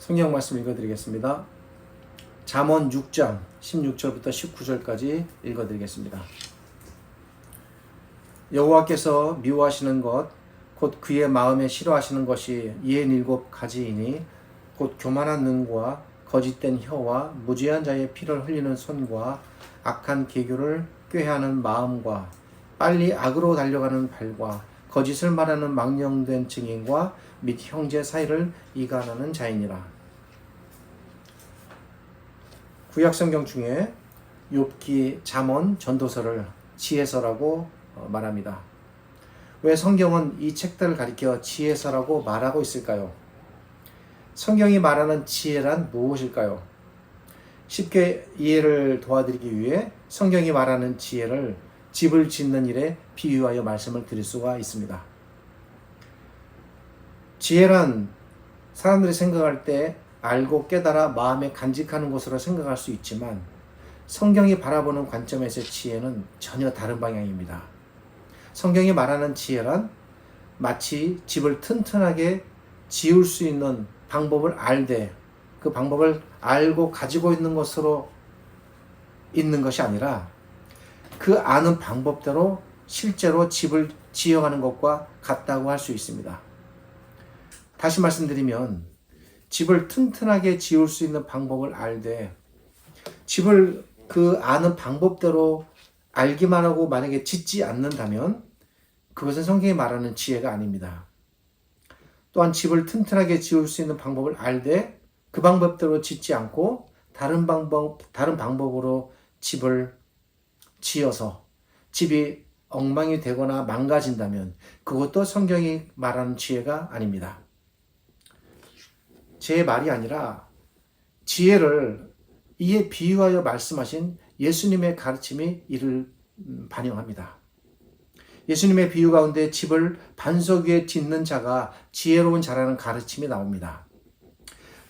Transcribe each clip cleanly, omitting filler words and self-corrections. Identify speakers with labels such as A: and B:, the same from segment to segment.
A: 성경 말씀 읽어드리겠습니다. 잠언 6장 16절부터 19절까지 읽어드리겠습니다. 여호와께서 미워하시는 것 곧 그의 마음에 싫어하시는 것이 67가지이니 곧 교만한 눈과 거짓된 혀와 무죄한 자의 피를 흘리는 손과 악한 계교를 꾀하는 마음과 빨리 악으로 달려가는 발과 거짓을 말하는 망령된 증인과 및 형제 사이를 이간하는 자이니라. 구약성경 중에 욥기, 잠언, 전도서를 지혜서라고 말합니다. 왜 성경은 이 책들을 가리켜 지혜서라고 말하고 있을까요? 성경이 말하는 지혜란 무엇일까요? 쉽게 이해를 도와드리기 위해 성경이 말하는 지혜를 집을 짓는 일에 비유하여 말씀을 드릴 수가 있습니다. 지혜란 사람들이 생각할 때 알고 깨달아 마음에 간직하는 것으로 생각할 수 있지만 성경이 바라보는 관점에서의 지혜는 전혀 다른 방향입니다. 성경이 말하는 지혜란 마치 집을 튼튼하게 지을 수 있는 방법을 알되 그 방법을 알고 가지고 있는 것으로 있는 것이 아니라 그 아는 방법대로 실제로 집을 지어가는 것과 같다고 할 수 있습니다. 다시 말씀드리면 집을 튼튼하게 지을 수 있는 방법을 알되 집을 그 아는 방법대로 알기만 하고 만약에 짓지 않는다면 그것은 성경이 말하는 지혜가 아닙니다. 또한 집을 튼튼하게 지을 수 있는 방법을 알되 그 방법대로 짓지 않고 다른 방법으로 집을 지어서 집이 엉망이 되거나 망가진다면 그것도 성경이 말하는 지혜가 아닙니다. 제 말이 아니라 지혜를 이에 비유하여 말씀하신 예수님의 가르침이 이를 반영합니다. 예수님의 비유 가운데 집을 반석 위에 짓는 자가 지혜로운 자라는 가르침이 나옵니다.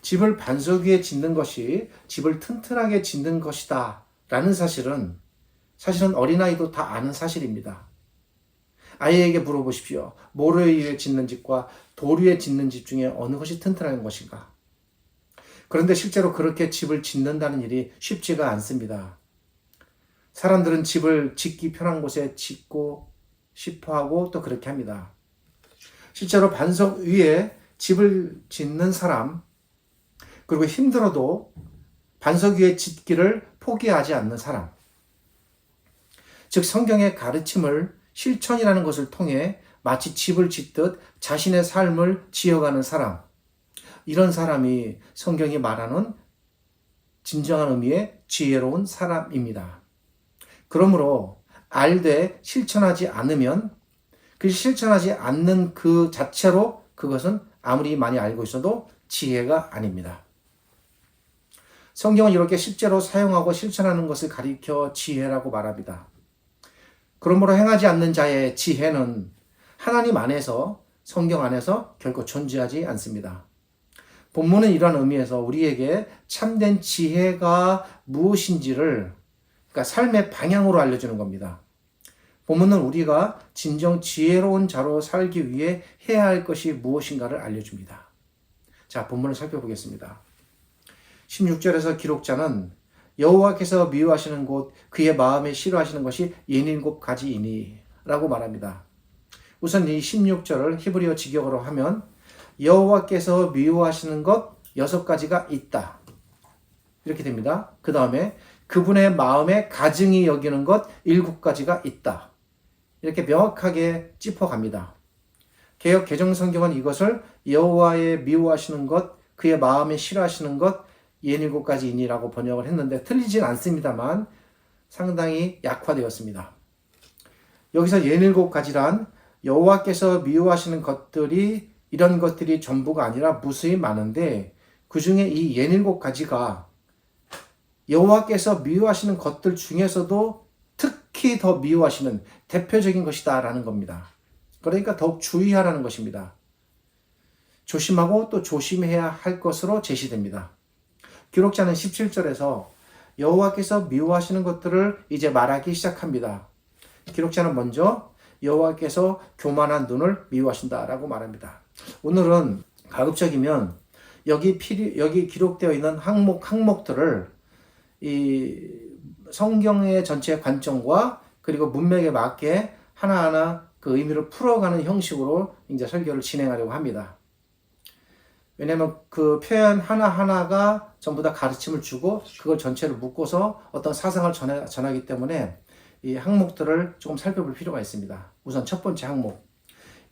A: 집을 반석 위에 짓는 것이 집을 튼튼하게 짓는 것이다 라는 사실은 어린아이도 다 아는 사실입니다. 아이에게 물어보십시오. 모래 위에 짓는 집과 돌 위에 짓는 집 중에 어느 것이 튼튼한 것인가? 그런데 실제로 그렇게 집을 짓는다는 일이 쉽지가 않습니다. 사람들은 집을 짓기 편한 곳에 짓고 싶어하고 또 그렇게 합니다. 실제로 반석 위에 집을 짓는 사람, 그리고 힘들어도 반석 위에 짓기를 포기하지 않는 사람, 즉 성경의 가르침을 실천이라는 것을 통해 마치 집을 짓듯 자신의 삶을 지어가는 사람, 이런 사람이 성경이 말하는 진정한 의미의 지혜로운 사람입니다. 그러므로 알되 실천하지 않으면 그 실천하지 않는 그 자체로 그것은 아무리 많이 알고 있어도 지혜가 아닙니다. 성경은 이렇게 실제로 사용하고 실천하는 것을 가리켜 지혜라고 말합니다. 그러므로 행하지 않는 자의 지혜는 하나님 안에서, 성경 안에서 결코 존재하지 않습니다. 본문은 이러한 의미에서 우리에게 참된 지혜가 무엇인지를, 그러니까 삶의 방향으로 알려주는 겁니다. 본문은 우리가 진정 지혜로운 자로 살기 위해 해야 할 것이 무엇인가를 알려줍니다. 자, 본문을 살펴보겠습니다. 16절에서 기록자는 여호와께서 미워하시는 것, 그의 마음에 싫어하시는 것이 67가지이니 라고 말합니다. 우선 이 16절을 히브리어 직역으로 하면 여호와께서 미워하시는 것 6가지가 있다, 이렇게 됩니다. 그 다음에 그분의 마음에 가증히 여기는 것 7가지가 있다, 이렇게 명확하게 짚어갑니다. 개역 개정성경은 이것을 여호와의 미워하시는 것, 그의 마음에 싫어하시는 것 67가지이니라고 번역을 했는데 틀리진 않습니다만 상당히 약화되었습니다. 여기서 67가지란 여호와께서 미워하시는 것들이 이런 것들이 전부가 아니라 무수히 많은데 그 중에 이 67가지가 여호와께서 미워하시는 것들 중에서도 특히 더 미워하시는 대표적인 것이다 라는 겁니다. 그러니까 더욱 주의하라는 것입니다. 조심하고 또 조심해야 할 것으로 제시됩니다. 기록자는 17절에서 여호와께서 미워하시는 것들을 이제 말하기 시작합니다. 기록자는 먼저 여호와께서 교만한 눈을 미워하신다라고 말합니다. 오늘은 가급적이면 여기 기록되어 있는 항목들을 이 성경의 전체 관점과 그리고 문맥에 맞게 하나하나 그 의미를 풀어가는 형식으로 이제 설교를 진행하려고 합니다. 왜냐하면 그 표현 하나하나가 전부 다 가르침을 주고 그걸 전체를 묶어서 어떤 사상을 전하기 때문에 이 항목들을 조금 살펴볼 필요가 있습니다. 우선 첫 번째 항목.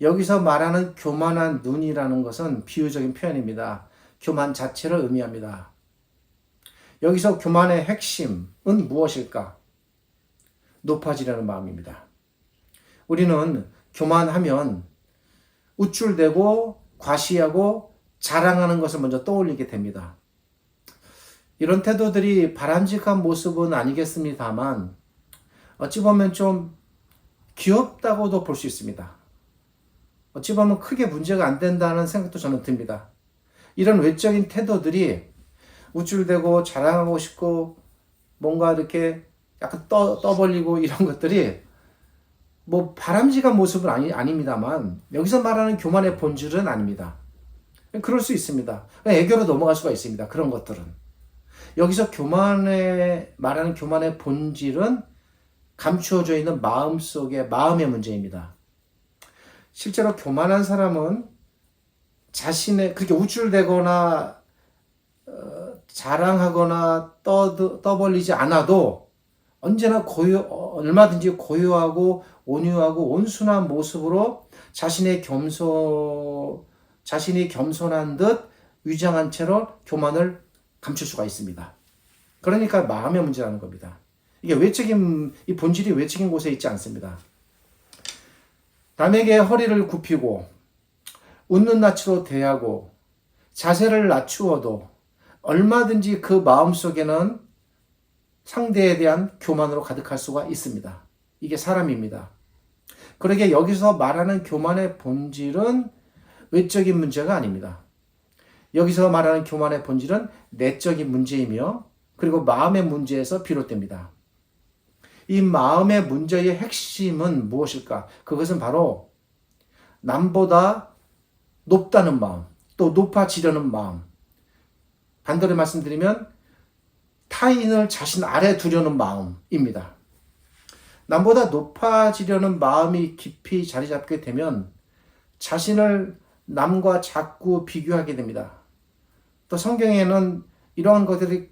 A: 여기서 말하는 교만한 눈이라는 것은 비유적인 표현입니다. 교만 자체를 의미합니다. 여기서 교만의 핵심은 무엇일까? 높아지려는 마음입니다. 우리는 교만하면 우쭐대고 과시하고 자랑하는 것을 먼저 떠올리게 됩니다. 이런 태도들이 바람직한 모습은 아니겠습니다만 어찌 보면 좀 귀엽다고도 볼 수 있습니다. 어찌 보면 크게 문제가 안 된다는 생각도 저는 듭니다. 이런 외적인 태도들이 우쭐대고 자랑하고 싶고 뭔가 이렇게 약간 떠벌리고 이런 것들이 뭐 바람직한 모습은 아닙니다만 여기서 말하는 교만의 본질은 아닙니다. 그럴 수 있습니다. 애교로 넘어갈 수가 있습니다. 그런 것들은. 여기서 말하는 교만의 본질은 감추어져 있는 마음의 문제입니다. 실제로 교만한 사람은 그렇게 우쭐대거나 자랑하거나 떠벌리지 않아도 언제나 얼마든지 고요하고 온유하고 온순한 모습으로 자신이 겸손한 듯 위장한 채로 교만을 감출 수가 있습니다. 그러니까 마음의 문제라는 겁니다. 이게 이 본질이 외적인 곳에 있지 않습니다. 남에게 허리를 굽히고 웃는 낯으로 대하고 자세를 낮추어도 얼마든지 그 마음속에는 상대에 대한 교만으로 가득할 수가 있습니다. 이게 사람입니다. 그러게 여기서 말하는 교만의 본질은 외적인 문제가 아닙니다. 여기서 말하는 교만의 본질은 내적인 문제이며 그리고 마음의 문제에서 비롯됩니다. 이 마음의 문제의 핵심은 무엇일까? 그것은 바로 남보다 높다는 마음, 또 높아지려는 마음. 반대로 말씀드리면 타인을 자신 아래 두려는 마음입니다. 남보다 높아지려는 마음이 깊이 자리 잡게 되면 자신을 남과 자꾸 비교하게 됩니다. 또 성경에는 이러한 것들이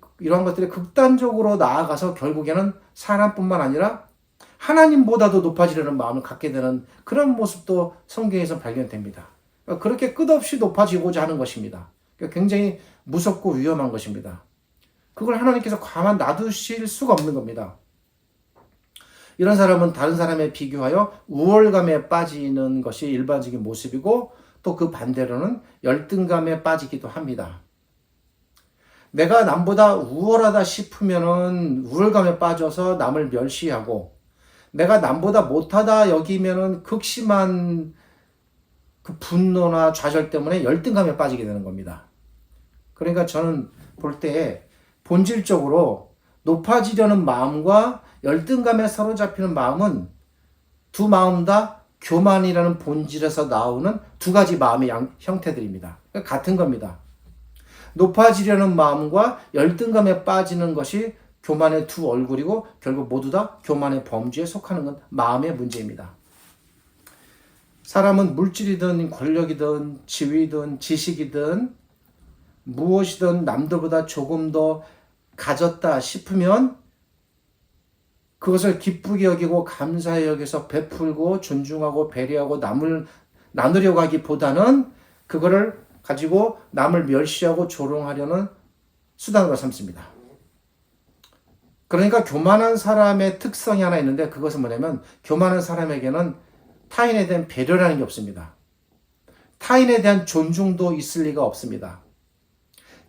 A: 극단적으로 나아가서 결국에는 사람뿐만 아니라 하나님보다도 높아지려는 마음을 갖게 되는 그런 모습도 성경에서 발견됩니다. 그렇게 끝없이 높아지고자 하는 것입니다. 굉장히 무섭고 위험한 것입니다. 그걸 하나님께서 가만 놔두실 수가 없는 겁니다. 이런 사람은 다른 사람에 비교하여 우월감에 빠지는 것이 일반적인 모습이고 또 그 반대로는 열등감에 빠지기도 합니다. 내가 남보다 우월하다 싶으면은 우월감에 빠져서 남을 멸시하고 내가 남보다 못하다 여기면은 극심한 그 분노나 좌절 때문에 열등감에 빠지게 되는 겁니다. 그러니까 저는 볼 때 본질적으로 높아지려는 마음과 열등감에 사로잡히는 마음은 두 마음 다 교만이라는 본질에서 나오는 두 가지 마음의 형태들입니다. 그러니까 같은 겁니다. 높아지려는 마음과 열등감에 빠지는 것이 교만의 두 얼굴이고 결국 모두 다 교만의 범주에 속하는 건 마음의 문제입니다. 사람은 물질이든 권력이든 지위든 지식이든 무엇이든 남들보다 조금 더 가졌다 싶으면 그것을 기쁘게 여기고 감사히 여기서 베풀고 존중하고 배려하고 남을 나누려고 하기보다는 그거를 가지고 남을 멸시하고 조롱하려는 수단으로 삼습니다. 그러니까 교만한 사람의 특성이 하나 있는데 그것은 뭐냐면 교만한 사람에게는 타인에 대한 배려라는 게 없습니다. 타인에 대한 존중도 있을 리가 없습니다.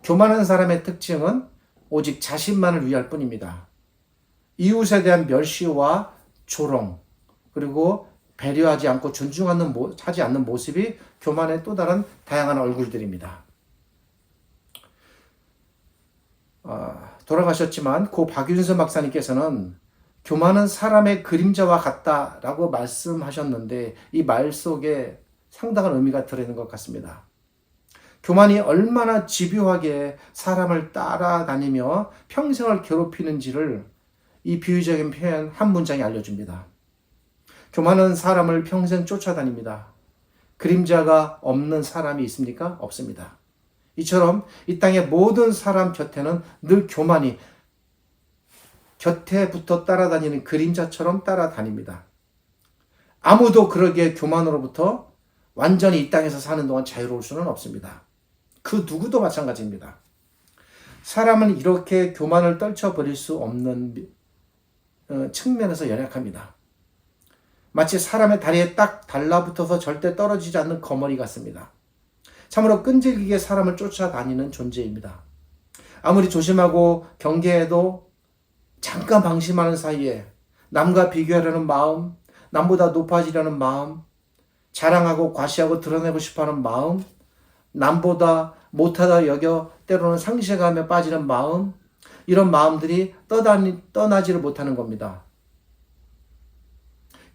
A: 교만한 사람의 특징은 오직 자신만을 위할 뿐입니다. 이웃에 대한 멸시와 조롱 그리고 배려하지 않고 하지 않는 모습이 교만의 또 다른 다양한 얼굴들입니다. 돌아가셨지만 고 박윤선 박사님께서는 교만은 사람의 그림자와 같다라고 말씀하셨는데 이 말 속에 상당한 의미가 들어있는 것 같습니다. 교만이 얼마나 집요하게 사람을 따라다니며 평생을 괴롭히는지를 이 비유적인 표현 한 문장이 알려줍니다. 교만은 사람을 평생 쫓아다닙니다. 그림자가 없는 사람이 있습니까? 없습니다. 이처럼 이 땅의 모든 사람 곁에는 늘 교만이 곁에 붙어 따라다니는 그림자처럼 따라다닙니다. 아무도 그러기에 교만으로부터 완전히 이 땅에서 사는 동안 자유로울 수는 없습니다. 그 누구도 마찬가지입니다. 사람은 이렇게 교만을 떨쳐버릴 수 없는 측면에서 연약합니다. 마치 사람의 다리에 딱 달라붙어서 절대 떨어지지 않는 거머리 같습니다. 참으로 끈질기게 사람을 쫓아다니는 존재입니다. 아무리 조심하고 경계해도 잠깐 방심하는 사이에 남과 비교하려는 마음, 남보다 높아지려는 마음, 자랑하고 과시하고 드러내고 싶어하는 마음, 남보다 못하다 여겨 때로는 상실감에 빠지는 마음, 이런 마음들이 떠나지를 못하는 겁니다.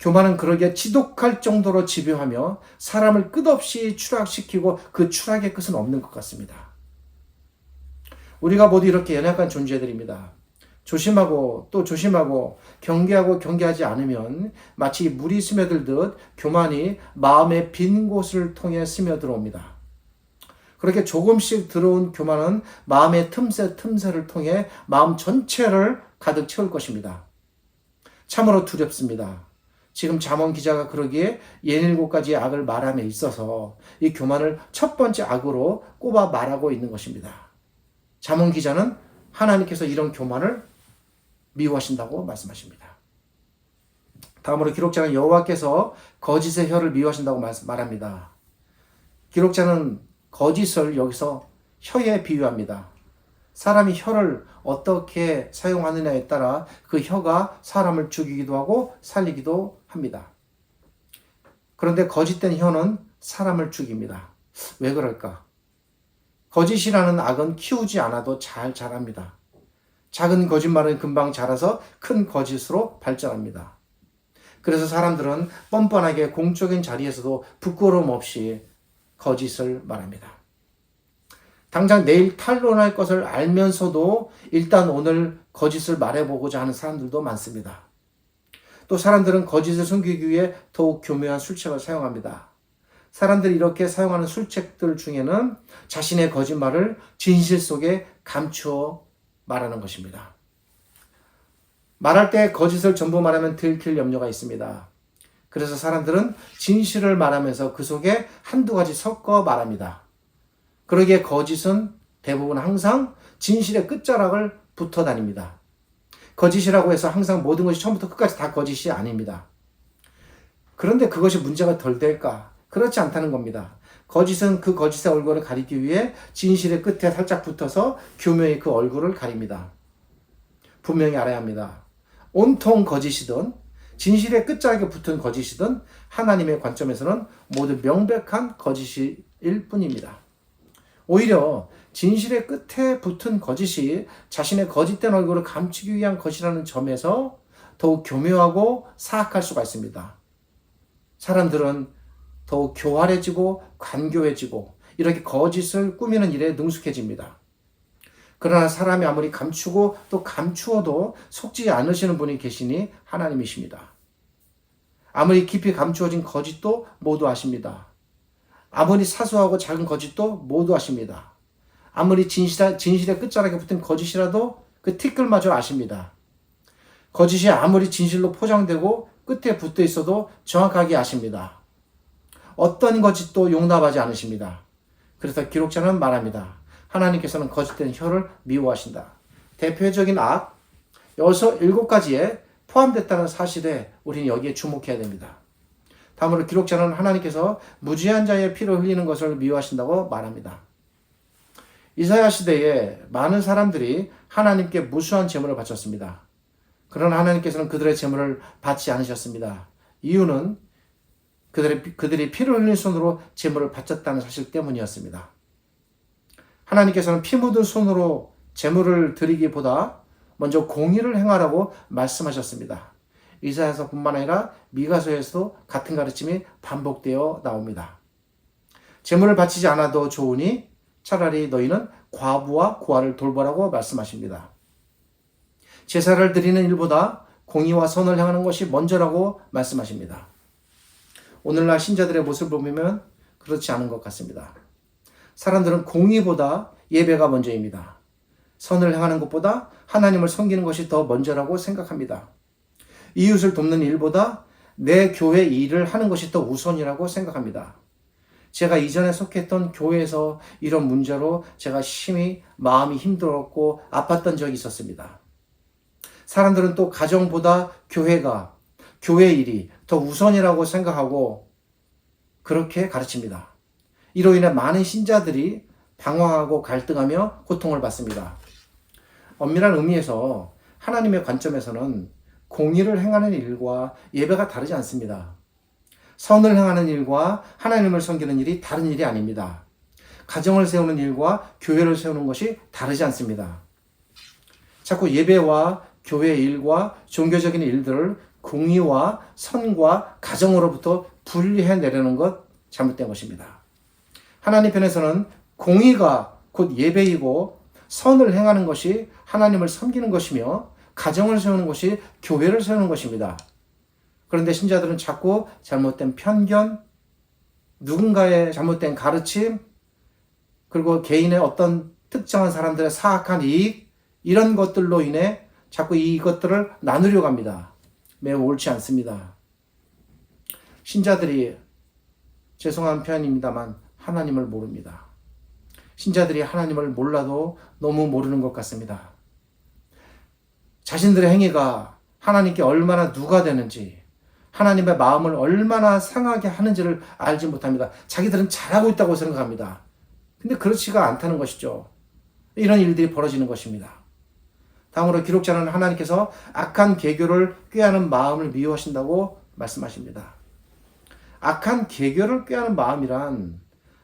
A: 교만은 그러기에 지독할 정도로 집요하며 사람을 끝없이 추락시키고 그 추락의 끝은 없는 것 같습니다. 우리가 모두 이렇게 연약한 존재들입니다. 조심하고 또 조심하고 경계하고 경계하지 않으면 마치 물이 스며들듯 교만이 마음의 빈 곳을 통해 스며들어옵니다. 그렇게 조금씩 들어온 교만은 마음의 틈새를 통해 마음 전체를 가득 채울 것입니다. 참으로 두렵습니다. 지금 잠언 기자가 그러기에 67가지의 악을 말함에 있어서 이 교만을 첫 번째 악으로 꼽아 말하고 있는 것입니다. 잠언 기자는 하나님께서 이런 교만을 미워하신다고 말씀하십니다. 다음으로 기록자는 여호와께서 거짓의 혀를 미워하신다고 말합니다. 기록자는 거짓을 여기서 혀에 비유합니다. 사람이 혀를 어떻게 사용하느냐에 따라 그 혀가 사람을 죽이기도 하고 살리기도 합니다. 그런데 거짓된 혀는 사람을 죽입니다. 왜 그럴까? 거짓이라는 악은 키우지 않아도 잘 자랍니다. 작은 거짓말은 금방 자라서 큰 거짓으로 발전합니다. 그래서 사람들은 뻔뻔하게 공적인 자리에서도 부끄러움 없이 거짓을 말합니다. 당장 내일 탄론할 것을 알면서도 일단 오늘 거짓을 말해보고자 하는 사람들도 많습니다. 또 사람들은 거짓을 숨기기 위해 더욱 교묘한 술책을 사용합니다. 사람들이 이렇게 사용하는 술책들 중에는 자신의 거짓말을 진실 속에 감추어 말하는 것입니다. 말할 때 거짓을 전부 말하면 들킬 염려가 있습니다. 그래서 사람들은 진실을 말하면서 그 속에 한두 가지 섞어 말합니다. 그러기에 거짓은 대부분 항상 진실의 끝자락을 붙어 다닙니다. 거짓이라고 해서 항상 모든 것이 처음부터 끝까지 다 거짓이 아닙니다. 그런데 그것이 문제가 덜 될까? 그렇지 않다는 겁니다. 거짓은 그 거짓의 얼굴을 가리기 위해 진실의 끝에 살짝 붙어서 교묘히 그 얼굴을 가립니다. 분명히 알아야 합니다. 온통 거짓이든 진실의 끝자락에 붙은 거짓이든 하나님의 관점에서는 모두 명백한 거짓일 뿐입니다. 오히려 진실의 끝에 붙은 거짓이 자신의 거짓된 얼굴을 감추기 위한 것이라는 점에서 더욱 교묘하고 사악할 수가 있습니다. 사람들은 더욱 교활해지고 간교해지고 이렇게 거짓을 꾸미는 일에 능숙해집니다. 그러나 사람이 아무리 감추고 또 감추어도 속지 않으시는 분이 계시니 하나님이십니다. 아무리 깊이 감추어진 거짓도 모두 아십니다. 아무리 사소하고 작은 거짓도 모두 아십니다. 아무리 진실의 끝자락에 붙은 거짓이라도 그 티끌마저 아십니다. 거짓이 아무리 진실로 포장되고 끝에 붙어 있어도 정확하게 아십니다. 어떤 거짓도 용납하지 않으십니다. 그래서 기록자는 말합니다. 하나님께서는 거짓된 혀를 미워하신다. 대표적인 악 7가지에 포함됐다는 사실에 우리는 여기에 주목해야 됩니다. 다음으로 기록자는 하나님께서 무지한 자의 피를 흘리는 것을 미워하신다고 말합니다. 이사야 시대에 많은 사람들이 하나님께 무수한 제물을 바쳤습니다. 그러나 하나님께서는 그들의 제물을 받지 않으셨습니다. 이유는 그들이 피를 흘린 손으로 제물을 바쳤다는 사실 때문이었습니다. 하나님께서는 피 묻은 손으로 제물을 드리기보다 먼저 공의를 행하라고 말씀하셨습니다. 이사야서뿐만 아니라 미가서에서도 같은 가르침이 반복되어 나옵니다. 제물을 바치지 않아도 좋으니 차라리 너희는 과부와 고아를 돌보라고 말씀하십니다. 제사를 드리는 일보다 공의와 선을 향하는 것이 먼저라고 말씀하십니다. 오늘날 신자들의 모습을 보면 그렇지 않은 것 같습니다. 사람들은 공의보다 예배가 먼저입니다. 선을 향하는 것보다 하나님을 섬기는 것이 더 먼저라고 생각합니다. 이웃을 돕는 일보다 내 교회 일을 하는 것이 더 우선이라고 생각합니다. 제가 이전에 속했던 교회에서 이런 문제로 제가 심히 마음이 힘들었고 아팠던 적이 있었습니다. 사람들은 또 가정보다 교회 일이 더 우선이라고 생각하고 그렇게 가르칩니다. 이로 인해 많은 신자들이 방황하고 갈등하며 고통을 받습니다. 엄밀한 의미에서 하나님의 관점에서는 공의를 행하는 일과 예배가 다르지 않습니다. 선을 행하는 일과 하나님을 섬기는 일이 다른 일이 아닙니다. 가정을 세우는 일과 교회를 세우는 것이 다르지 않습니다. 자꾸 예배와 교회 일과 종교적인 일들을 공의와 선과 가정으로부터 분리해내려는 것 잘못된 것입니다. 하나님 편에서는 공의가 곧 예배이고 선을 행하는 것이 하나님을 섬기는 것이며 가정을 세우는 것이 교회를 세우는 것입니다. 그런데 신자들은 자꾸 잘못된 편견, 누군가의 잘못된 가르침, 그리고 개인의 어떤 특정한 사람들의 사악한 이익, 이런 것들로 인해 자꾸 이것들을 나누려고 합니다. 매우 옳지 않습니다. 신자들이, 죄송한 표현입니다만, 하나님을 모릅니다. 신자들이 하나님을 몰라도 너무 모르는 것 같습니다. 자신들의 행위가 하나님께 얼마나 누가 되는지, 하나님의 마음을 얼마나 상하게 하는지를 알지 못합니다. 자기들은 잘하고 있다고 생각합니다. 근데 그렇지가 않다는 것이죠. 이런 일들이 벌어지는 것입니다. 다음으로 기록자는 하나님께서 악한 계교를 꾀하는 마음을 미워하신다고 말씀하십니다. 악한 계교를 꾀하는 마음이란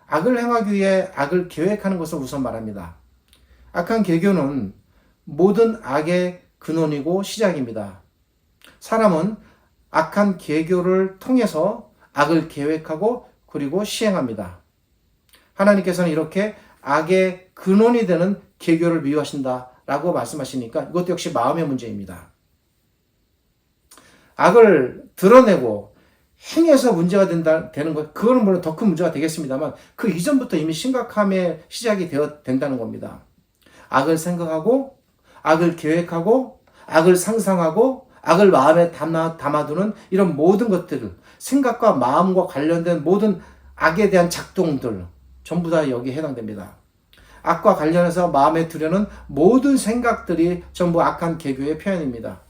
A: 악을 행하기 위해 악을 계획하는 것을 우선 말합니다. 악한 계교는 모든 악의 근원이고 시작입니다. 사람은 악한 계교를 통해서 악을 계획하고 그리고 시행합니다. 하나님께서는 이렇게 악의 근원이 되는 계교를 미워하신다라고 말씀하시니까 이것도 역시 마음의 문제입니다. 악을 드러내고 행해서 문제가 되는 것, 그거는 물론 더 큰 문제가 되겠습니다만 그 이전부터 이미 심각함의 시작이 된다는 겁니다. 악을 생각하고 악을 계획하고 악을 상상하고 악을 마음에 담아두는 이런 모든 것들을, 생각과 마음과 관련된 모든 악에 대한 작동들 전부 다 여기에 해당됩니다. 악과 관련해서 마음에 두려는 모든 생각들이 전부 악한 계교의 표현입니다.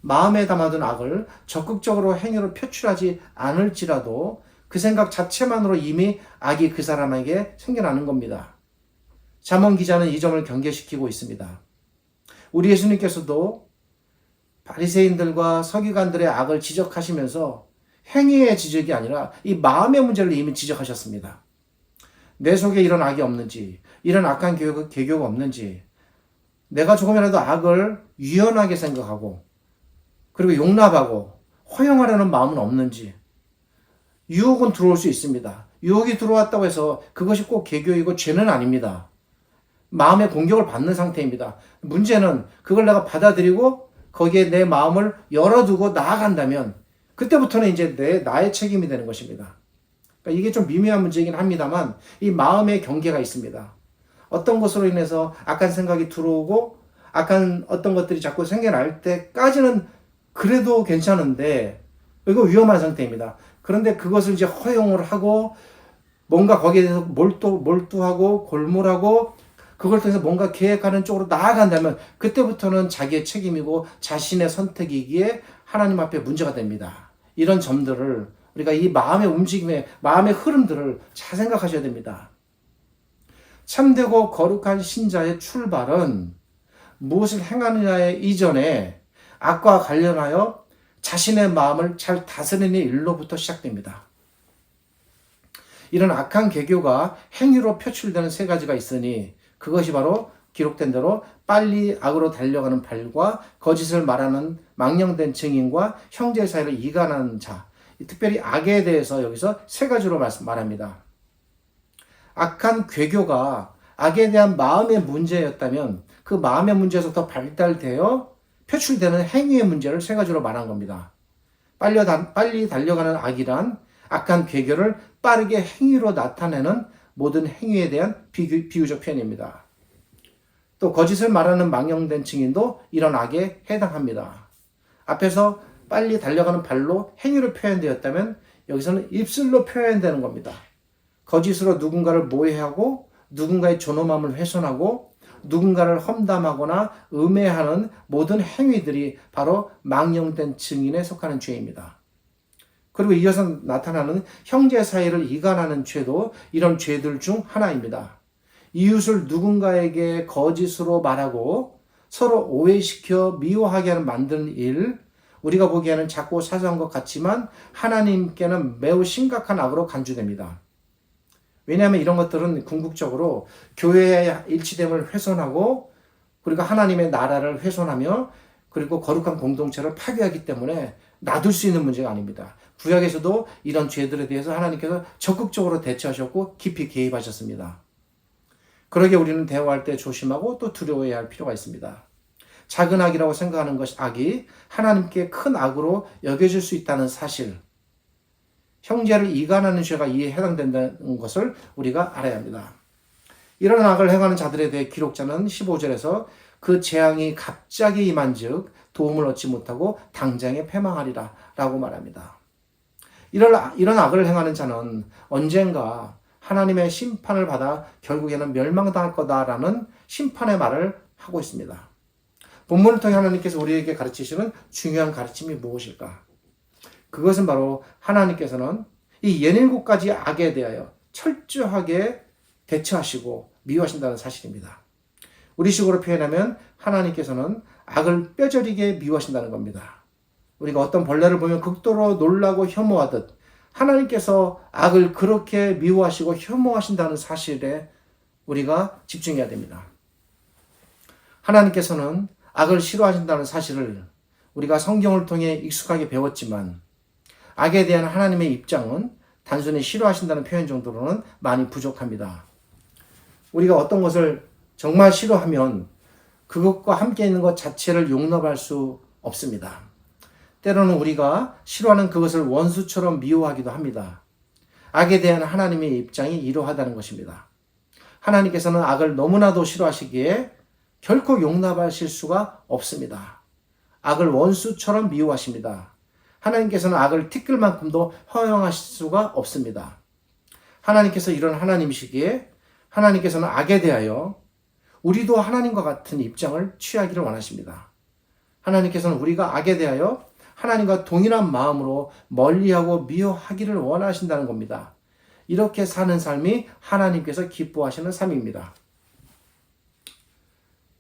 A: 마음에 담아둔 악을 적극적으로 행위로 표출하지 않을지라도 그 생각 자체만으로 이미 악이 그 사람에게 생겨나는 겁니다. 잠언 기자는 이 점을 경계시키고 있습니다. 우리 예수님께서도 바리새인들과 서기관들의 악을 지적하시면서 행위의 지적이 아니라 이 마음의 문제를 이미 지적하셨습니다. 내 속에 이런 악이 없는지, 이런 악한 계교가 없는지, 내가 조금이라도 악을 유연하게 생각하고 그리고 용납하고 허용하려는 마음은 없는지. 유혹은 들어올 수 있습니다. 유혹이 들어왔다고 해서 그것이 꼭 계교이고 죄는 아닙니다. 마음의 공격을 받는 상태입니다. 문제는 그걸 내가 받아들이고 거기에 내 마음을 열어두고 나아간다면 그때부터는 이제 나의 책임이 되는 것입니다. 그러니까 이게 좀 미묘한 문제이긴 합니다만 이 마음의 경계가 있습니다. 어떤 것으로 인해서 악한 생각이 들어오고 악한 어떤 것들이 자꾸 생겨날 때까지는 그래도 괜찮은데 이거 위험한 상태입니다. 그런데 그것을 이제 허용을 하고 뭔가 거기에 대해서 몰두하고 골몰하고 그걸 통해서 뭔가 계획하는 쪽으로 나아간다면 그때부터는 자기의 책임이고 자신의 선택이기에 하나님 앞에 문제가 됩니다. 이런 점들을 우리가 이 마음의 움직임의 마음의 흐름들을 잘 생각하셔야 됩니다. 참되고 거룩한 신자의 출발은 무엇을 행하느냐의 이전에 악과 관련하여 자신의 마음을 잘 다스리는 일로부터 시작됩니다. 이런 악한 계교가 행위로 표출되는 세 가지가 있으니 그것이 바로 기록된 대로 빨리 악으로 달려가는 발과 거짓을 말하는 망령된 증인과 형제 사이를 이간하는 자, 특별히 악에 대해서 여기서 세 가지로 말합니다. 악한 괴교가 악에 대한 마음의 문제였다면 그 마음의 문제에서 더 발달되어 표출되는 행위의 문제를 세 가지로 말한 겁니다. 빨리 달려가는 악이란 악한 괴교를 빠르게 행위로 나타내는 모든 행위에 대한 비유적 표현입니다. 또 거짓을 말하는 망령된 증인도 이런 악에 해당합니다. 앞에서 빨리 달려가는 발로 행위로 표현되었다면 여기서는 입술로 표현되는 겁니다. 거짓으로 누군가를 모해하고 누군가의 존엄함을 훼손하고 누군가를 험담하거나 음해하는 모든 행위들이 바로 망령된 증인에 속하는 죄입니다. 그리고 이어서 나타나는 형제 사이를 이간하는 죄도 이런 죄들 중 하나입니다. 이웃을 누군가에게 거짓으로 말하고 서로 오해시켜 미워하게 하는 만드는 일, 우리가 보기에는 작고 사소한 것 같지만 하나님께는 매우 심각한 악으로 간주됩니다. 왜냐하면 이런 것들은 궁극적으로 교회의 일치됨을 훼손하고 그리고 하나님의 나라를 훼손하며 그리고 거룩한 공동체를 파괴하기 때문에 놔둘 수 있는 문제가 아닙니다. 구약에서도 이런 죄들에 대해서 하나님께서 적극적으로 대처하셨고 깊이 개입하셨습니다. 그러기에 우리는 대화할 때 조심하고 또 두려워해야 할 필요가 있습니다. 작은 악이라고 생각하는 것이 악이 하나님께 큰 악으로 여겨질 수 있다는 사실, 형제를 이간하는 죄가 이에 해당된다는 것을 우리가 알아야 합니다. 이런 악을 행하는 자들에 대해 기록자는 15절에서 그 재앙이 갑자기 임한즉 도움을 얻지 못하고 당장에 패망하리라 라고 말합니다. 이런 악을 행하는 자는 언젠가 하나님의 심판을 받아 결국에는 멸망당할 거다라는 심판의 말을 하고 있습니다. 본문을 통해 하나님께서 우리에게 가르치시는 중요한 가르침이 무엇일까? 그것은 바로 하나님께서는 이 67가지 악에 대하여 철저하게 대처하시고 미워하신다는 사실입니다. 우리식으로 표현하면 하나님께서는 악을 뼈저리게 미워하신다는 겁니다. 우리가 어떤 벌레를 보면 극도로 놀라고 혐오하듯 하나님께서 악을 그렇게 미워하시고 혐오하신다는 사실에 우리가 집중해야 됩니다. 하나님께서는 악을 싫어하신다는 사실을 우리가 성경을 통해 익숙하게 배웠지만 악에 대한 하나님의 입장은 단순히 싫어하신다는 표현 정도로는 많이 부족합니다. 우리가 어떤 것을 정말 싫어하면 그것과 함께 있는 것 자체를 용납할 수 없습니다. 때로는 우리가 싫어하는 그것을 원수처럼 미워하기도 합니다. 악에 대한 하나님의 입장이 이러하다는 것입니다. 하나님께서는 악을 너무나도 싫어하시기에 결코 용납하실 수가 없습니다. 악을 원수처럼 미워하십니다. 하나님께서는 악을 티끌만큼도 허용하실 수가 없습니다. 하나님께서 이런 하나님이시기에 하나님께서는 악에 대하여 우리도 하나님과 같은 입장을 취하기를 원하십니다. 하나님께서는 우리가 악에 대하여 하나님과 동일한 마음으로 멀리하고 미워하기를 원하신다는 겁니다. 이렇게 사는 삶이 하나님께서 기뻐하시는 삶입니다.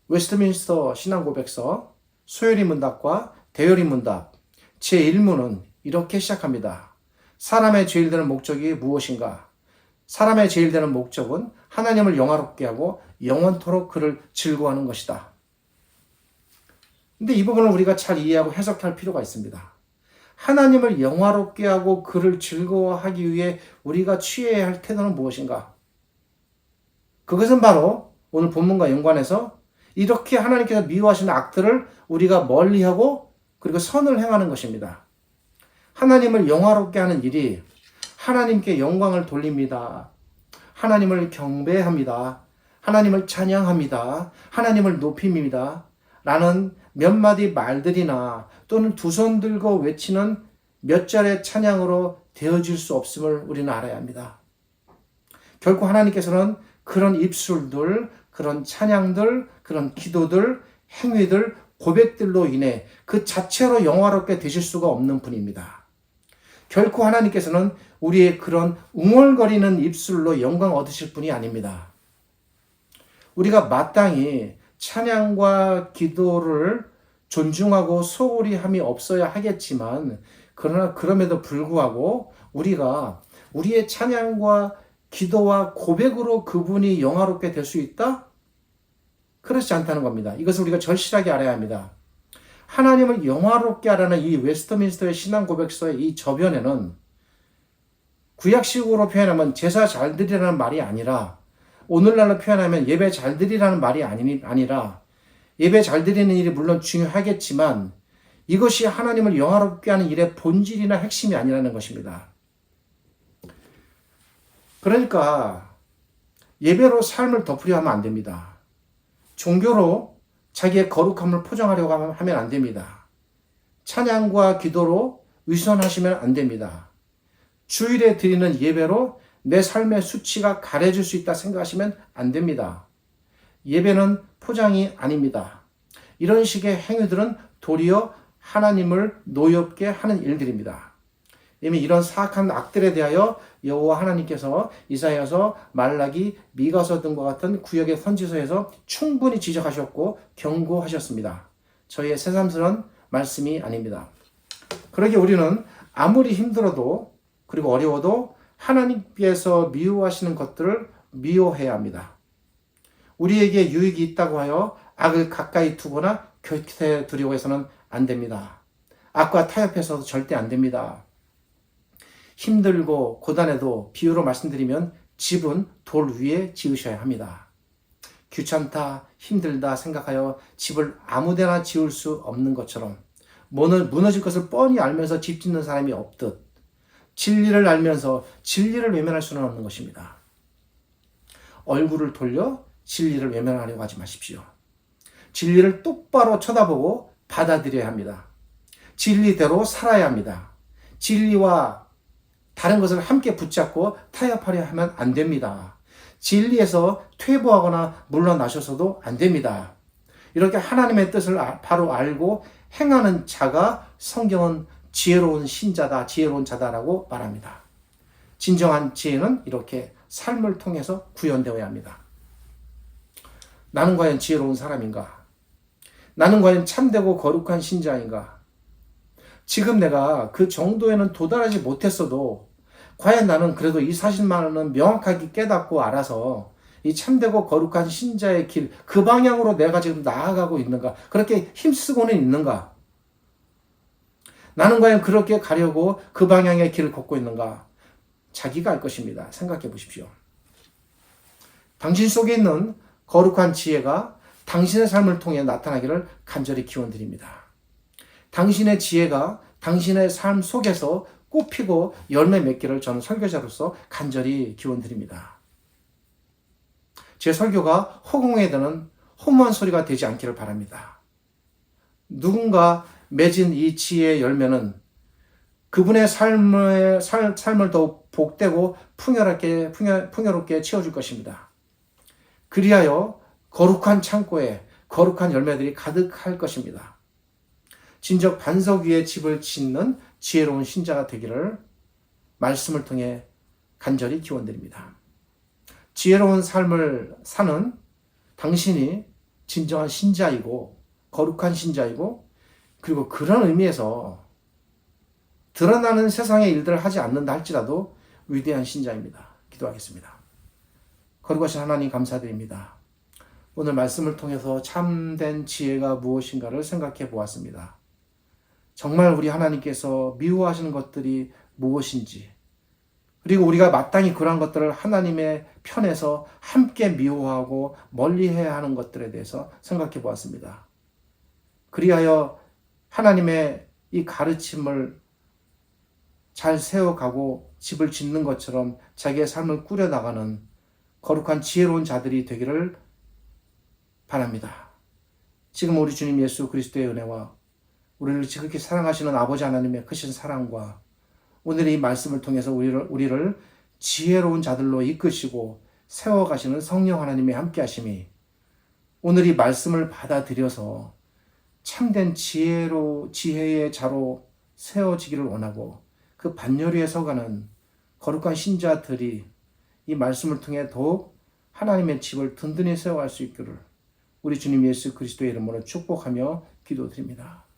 A: 웨스트민스터 신앙고백서 소요리 문답과 대요리 문답 제1문은 이렇게 시작합니다. 사람의 제일 되는 목적이 무엇인가? 사람의 제일 되는 목적은 하나님을 영화롭게 하고 영원토록 그를 즐거워하는 것이다. 근데 이 부분을 우리가 잘 이해하고 해석할 필요가 있습니다. 하나님을 영화롭게 하고 그를 즐거워하기 위해 우리가 취해야 할 태도는 무엇인가? 그것은 바로 오늘 본문과 연관해서 이렇게 하나님께서 미워하시는 악들을 우리가 멀리하고 그리고 선을 행하는 것입니다. 하나님을 영화롭게 하는 일이 하나님께 영광을 돌립니다. 하나님을 경배합니다. 하나님을 찬양합니다. 하나님을 높입니다. 라는 몇 마디 말들이나 또는 두 손 들고 외치는 몇 절의 찬양으로 되어질 수 없음을 우리는 알아야 합니다. 결코 하나님께서는 그런 입술들, 그런 찬양들, 그런 기도들, 행위들, 고백들로 인해 그 자체로 영화롭게 되실 수가 없는 분입니다. 결코 하나님께서는 우리의 그런 웅얼거리는 입술로 영광 얻으실 분이 아닙니다. 우리가 마땅히 찬양과 기도를 존중하고 소홀히 함이 없어야 하겠지만 그러나 그럼에도 불구하고 우리가 우리의 찬양과 기도와 고백으로 그분이 영화롭게 될 수 있다? 그렇지 않다는 겁니다. 이것을 우리가 절실하게 알아야 합니다. 하나님을 영화롭게 하라는 이 웨스트민스터의 신앙 고백서의 이 저변에는 구약식으로 표현하면 제사 잘 드리라는 말이 아니라, 오늘날로 표현하면 예배 잘 드리라는 말이 아니라, 예배 잘 드리는 일이 물론 중요하겠지만 이것이 하나님을 영화롭게 하는 일의 본질이나 핵심이 아니라는 것입니다. 그러니까 예배로 삶을 덮으려 하면 안 됩니다. 종교로 자기의 거룩함을 포장하려고 하면 안 됩니다. 찬양과 기도로 의존하시면 안 됩니다. 주일에 드리는 예배로 내 삶의 수치가 가려질 수 있다 생각하시면 안 됩니다. 예배는 포장이 아닙니다. 이런 식의 행위들은 도리어 하나님을 노엽게 하는 일들입니다. 이미 이런 사악한 악들에 대하여 여호와 하나님께서 이사야서, 말라기, 미가서 등과 같은 구약의 선지서에서 충분히 지적하셨고 경고하셨습니다. 저희의 새삼스러운 말씀이 아닙니다. 그러기에 우리는 아무리 힘들어도 그리고 어려워도 하나님께서 미워하시는 것들을 미워해야 합니다. 우리에게 유익이 있다고 하여 악을 가까이 두거나 곁에 두려고 해서는 안 됩니다. 악과 타협해서도 절대 안 됩니다. 힘들고 고단해도 비유로 말씀드리면 집은 돌 위에 지으셔야 합니다. 귀찮다, 힘들다 생각하여 집을 아무데나 지을 수 없는 것처럼 무너질 것을 뻔히 알면서 집 짓는 사람이 없듯 진리를 알면서 진리를 외면할 수는 없는 것입니다. 얼굴을 돌려 진리를 외면하려고 하지 마십시오. 진리를 똑바로 쳐다보고 받아들여야 합니다. 진리대로 살아야 합니다. 진리와 다른 것을 함께 붙잡고 타협하려 하면 안 됩니다. 진리에서 퇴보하거나 물러나셔서도 안 됩니다. 이렇게 하나님의 뜻을 바로 알고 행하는 자가 성경은 지혜로운 신자다, 지혜로운 자다라고 말합니다. 진정한 지혜는 이렇게 삶을 통해서 구현되어야 합니다. 나는 과연 지혜로운 사람인가? 나는 과연 참되고 거룩한 신자인가? 지금 내가 그 정도에는 도달하지 못했어도 과연 나는 그래도 이 사실만은 명확하게 깨닫고 알아서 이 참되고 거룩한 신자의 길, 그 방향으로 내가 지금 나아가고 있는가? 그렇게 힘쓰고는 있는가? 나는 과연 그렇게 가려고 그 방향의 길을 걷고 있는가? 자기가 알 것입니다. 생각해 보십시오. 당신 속에 있는 거룩한 지혜가 당신의 삶을 통해 나타나기를 간절히 기원드립니다. 당신의 지혜가 당신의 삶 속에서 꽃피고 열매 맺기를 저는 설교자로서 간절히 기원드립니다. 제 설교가 허공에 드는 허무한 소리가 되지 않기를 바랍니다. 누군가 맺은 이 지혜의 열매는 그분의 삶을 더욱 복되고 풍요롭게 채워줄 것입니다. 그리하여 거룩한 창고에 거룩한 열매들이 가득할 것입니다. 진적 반석 위에 집을 짓는 지혜로운 신자가 되기를 말씀을 통해 간절히 기원드립니다. 지혜로운 삶을 사는 당신이 진정한 신자이고 거룩한 신자이고 그리고 그런 의미에서 드러나는 세상의 일들을 하지 않는다 할지라도 위대한 신자입니다. 기도하겠습니다. 거룩하신 하나님 감사드립니다. 오늘 말씀을 통해서 참된 지혜가 무엇인가를 생각해 보았습니다. 정말 우리 하나님께서 미워하시는 것들이 무엇인지 그리고 우리가 마땅히 그러한 것들을 하나님의 편에서 함께 미워하고 멀리해야 하는 것들에 대해서 생각해 보았습니다. 그리하여 하나님의 이 가르침을 잘 세워가고 집을 짓는 것처럼 자기의 삶을 꾸려나가는 거룩한 지혜로운 자들이 되기를 바랍니다. 지금 우리 주님 예수 그리스도의 은혜와 우리를 지극히 사랑하시는 아버지 하나님의 크신 사랑과 오늘 이 말씀을 통해서 우리를 지혜로운 자들로 이끄시고 세워가시는 성령 하나님의 함께하심이 오늘 이 말씀을 받아들여서 참된 지혜의 자로 세워지기를 원하고 그 반열위에 서가는 거룩한 신자들이 이 말씀을 통해 더욱 하나님의 집을 든든히 세워갈 수 있기를 우리 주님 예수 그리스도의 이름으로 축복하며 기도드립니다.